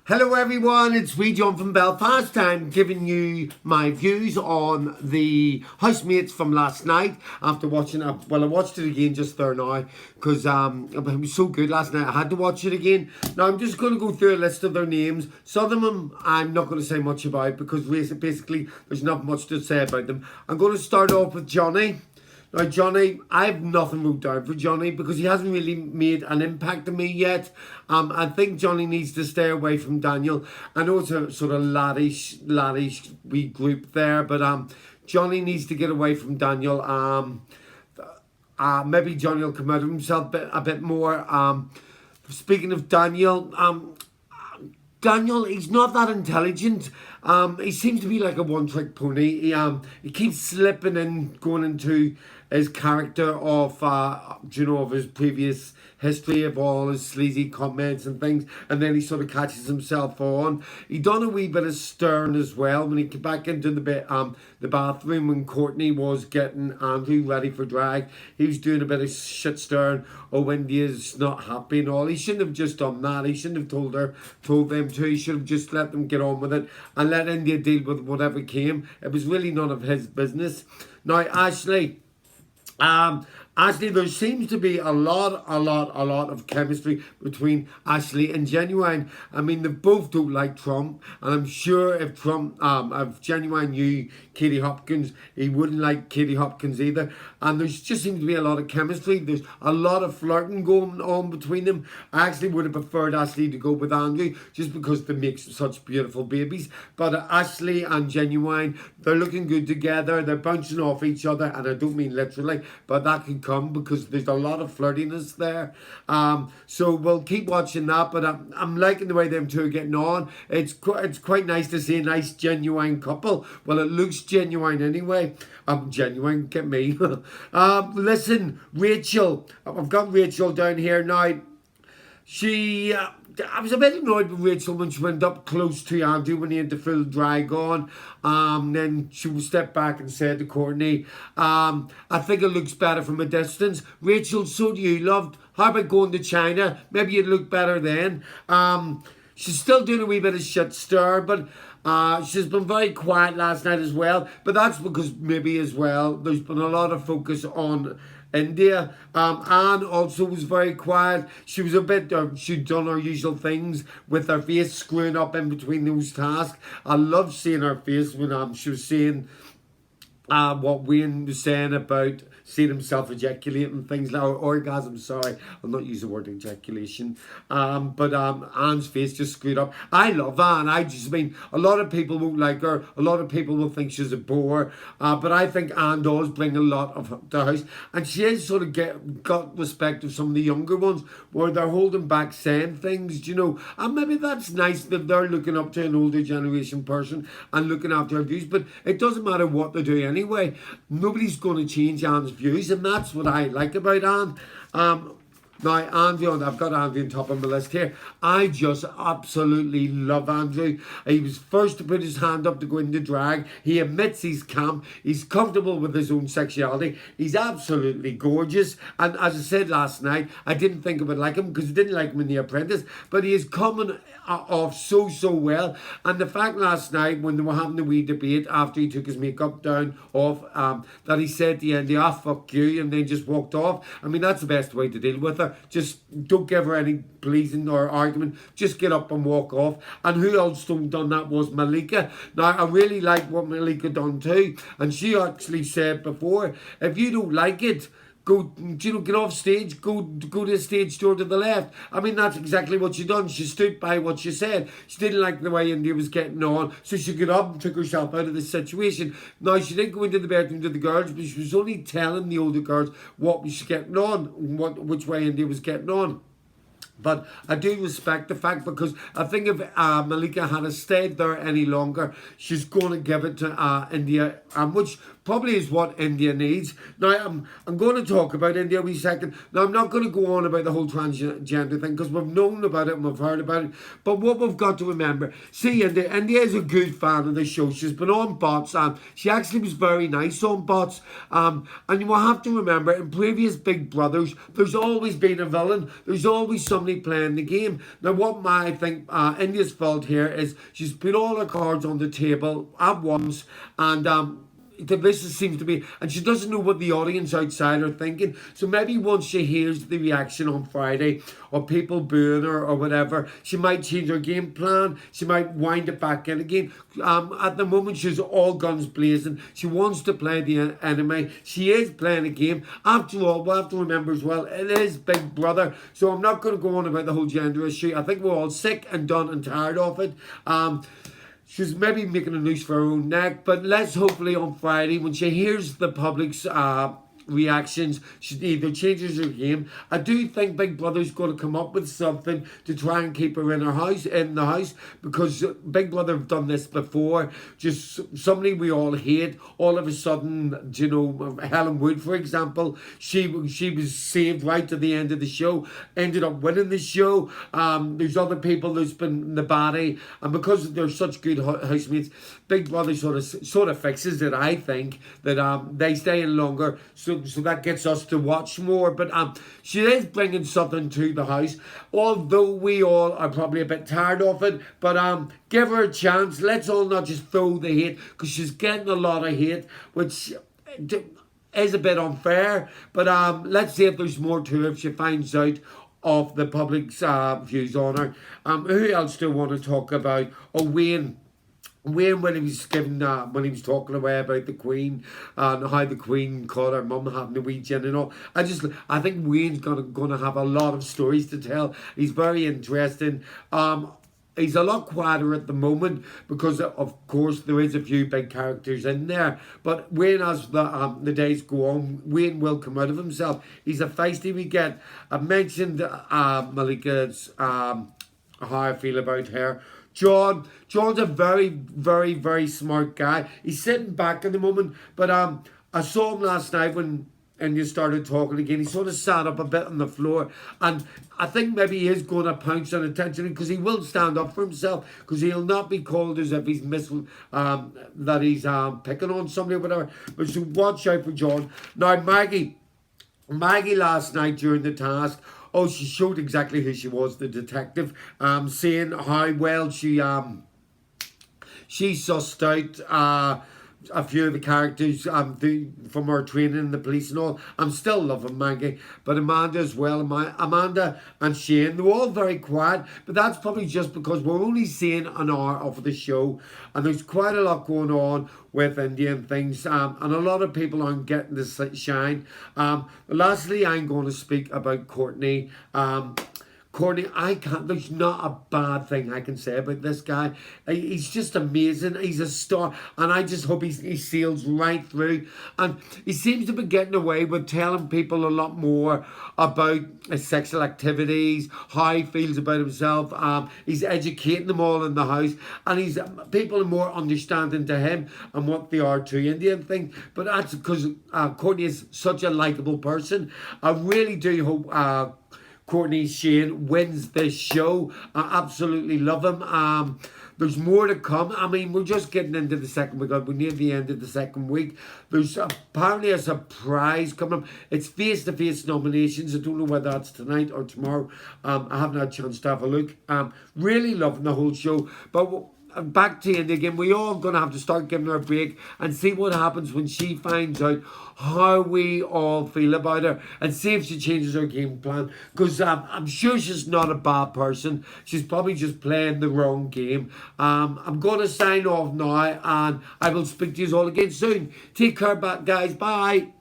Hello everyone, it's Wee John from Belfast. I'm giving you my views on the Housemates from last night after watching it. Well, I watched it again just there now because it was so good last night. I had to watch it again. Now I'm just going to go through a list of their names. Some of them I'm not going to say much about because basically there's not much to say about them. I'm going to start off with Johnny. Now, Johnny, I have nothing wrote down for Johnny because he hasn't really made an impact on me yet. I think Johnny needs to stay away from Daniel. I know it's a sort of laddish wee group there, but Johnny needs to get away from Daniel. Maybe Johnny will come out of himself a bit more. Speaking of Daniel, Daniel, he's not that intelligent. He seems to be like a one-trick pony. He keeps slipping in, going into his character of, of his previous history of all his sleazy comments and things, and then he sort of catches himself on. He done a wee bit of Stern as well when he came back into the bathroom when Courtney was getting Andrew ready for drag. He was doing a bit of shit Stern. Oh, India's not happy and all. He shouldn't have just done that. He shouldn't have told them to. He should have just let them get on with it and let India deal with whatever came. It was really none of his business. Now, Ashley, there seems to be a lot of chemistry between Ashley and Genuine. I mean, they both don't like Trump, and I'm sure if Genuine knew Katie Hopkins, he wouldn't like Katie Hopkins either. And there just seems to be a lot of chemistry. There's a lot of flirting going on between them. I actually would have preferred Ashley to go with Andrew just because they make such beautiful babies. But Ashley and Genuine, they're looking good together. They're bouncing off each other, and I don't mean literally, but that can come because there's a lot of flirtiness there. So we'll keep watching that, but I'm liking the way them two are getting on. It's quite nice to see a nice genuine couple. Well, it looks genuine anyway. Genuine, get me. Listen, Rachel. I've got Rachel down here now. I was a bit annoyed with Rachel when she went up close to Andrew when he had the full drag on. Then she would step back and said to Courtney, I think it looks better from a distance. Rachel, so do you, loved. How about going to China? Maybe you'd look better then. She's still doing a wee bit of shit stir, but she's been very quiet last night as well. But that's because maybe as well there's been a lot of focus on India. Anne also was very quiet. She was a bit, she'd done her usual things with her face screwing up in between those tasks. I love seeing her face when she was saying what Wayne was saying about seeing himself ejaculate and things like orgasm. Sorry, I'll not use the word ejaculation. But Anne's face just screwed up. I love Anne. I mean, a lot of people won't like her. A lot of people will think she's a bore. But I think Anne does bring a lot of the house, and she has sort of got respect of some of the younger ones where they're holding back saying things, and maybe that's nice that they're looking up to an older generation person and looking after her views. But it doesn't matter what they do anyway. Nobody's going to change Anne's views, and that's what I like about Anne. Now, Andrew, I've got Andrew on top of my list here. I just absolutely love Andrew. He was first to put his hand up to go into drag. He admits he's camp. He's comfortable with his own sexuality. He's absolutely gorgeous. And as I said last night, I didn't think I would like him because I didn't like him in The Apprentice. But he is coming off so well. And the fact last night when they were having the wee debate after he took his makeup down off, that he said the end, fuck you, and then just walked off. I mean, that's the best way to deal with her. Just don't give her any pleasing or argument. Just get up and walk off. And who else done that was Malika. Now, I really like what Malika done too. And she actually said before, if you don't like it, go, get off stage, go to the stage door to the left. I mean, that's exactly what she done. She stood by what she said. She didn't like the way India was getting on, so she got up and took herself out of the situation. Now, she didn't go into the bedroom to the girls, but she was only telling the older girls what was getting on, which way India was getting on. But I do respect the fact because I think if Malika had stayed there any longer, she's going to give it to India, which probably is what India needs. Now, I'm going to talk about India a wee second. Now, I'm not going to go on about the whole transgender thing because we've known about it and we've heard about it. But what we've got to remember, see, India is a good fan of the show. She's been on Bots, and she actually was very nice on Bots. And you will have to remember, in previous Big Brothers, there's always been a villain. There's always somebody playing the game. Now, what I think India's fault here is she's put all her cards on the table at once, and this seems to be, and she doesn't know what the audience outside are thinking. So maybe once she hears the reaction on Friday, or people booing her or whatever, she might change her game plan. She might wind it back in again. At the moment, she's all guns blazing. She wants to play the enemy. She is playing a game. After all, we'll have to remember as well, it is Big Brother. So I'm not going to go on about the whole gender issue. I think we're all sick and done and tired of it. She's maybe making a noose for her own neck, but let's hopefully on Friday, when she hears the public's reactions, she either changes her game. I do think Big Brother's going to come up with something to try and keep her in the house, because Big Brother have done this before. Just somebody we all hate, all of a sudden, you know, Helen Wood, for example, she was saved right to the end of the show, ended up winning the show. There's other people that's been in the body, and because they're such good housemates, Big Brother sort of fixes it. I think that they stay in longer, so that gets us to watch more. But she is bringing something to the house, although we all are probably a bit tired of it. But give her a chance. Let's all not just throw the hate, because she's getting a lot of hate, which is a bit unfair. But let's see if there's more to her if she finds out of the public's views on her. Who else do I want to talk about? Oh, Wayne, when he was when he was talking away about the Queen and how the Queen caught her mum having a wee gin and all, I think Wayne's gonna have a lot of stories to tell. He's very interesting. He's a lot quieter at the moment because, of course, there is a few big characters in there. But Wayne, as the days go on, Wayne will come out of himself. He's a feisty we get. I mentioned Malika's how I feel about her. John's a very, very, very smart guy. He's sitting back at the moment, but I saw him last night when India started talking again. He sort of sat up a bit on the floor, and I think maybe he is going to pounce on attention, because he will stand up for himself, because he'll not be called as if he's that he's picking on somebody or whatever. But so watch out for John. Now Maggie last night during the task, oh, she showed exactly who she was, the detective, saying how well she sussed out a few of the characters from her training in the police and all. I'm still loving Maggie, but Amanda as well. Amanda and Shane, they're all very quiet, but that's probably just because we're only seeing an hour of the show, and there's quite a lot going on with Indian things, and a lot of people aren't getting the shine. Lastly, I'm going to speak about Courtney. Courtney, there's not a bad thing I can say about this guy. He's just amazing. He's a star, and I just hope he sails right through. And he seems to be getting away with telling people a lot more about his sexual activities, how he feels about himself. He's educating them all in the house, and people are more understanding to him and what they are to Indian thing. But that's because Courtney is such a likable person. I really do hope Courtney Shane wins this show. I absolutely love him. There's more to come. I mean, we're just getting into the second week. We're near the end of the second week. There's apparently a surprise coming up. It's face-to-face nominations. I don't know whether that's tonight or tomorrow. I haven't had a chance to have a look. Really loving the whole show. But back to India again, we're all going to have to start giving her a break and see what happens when she finds out how we all feel about her, and see if she changes her game plan, because I'm sure she's not a bad person. She's probably just playing the wrong game. I'm going to sign off now, and I will speak to you all again soon. Take care, guys. Bye.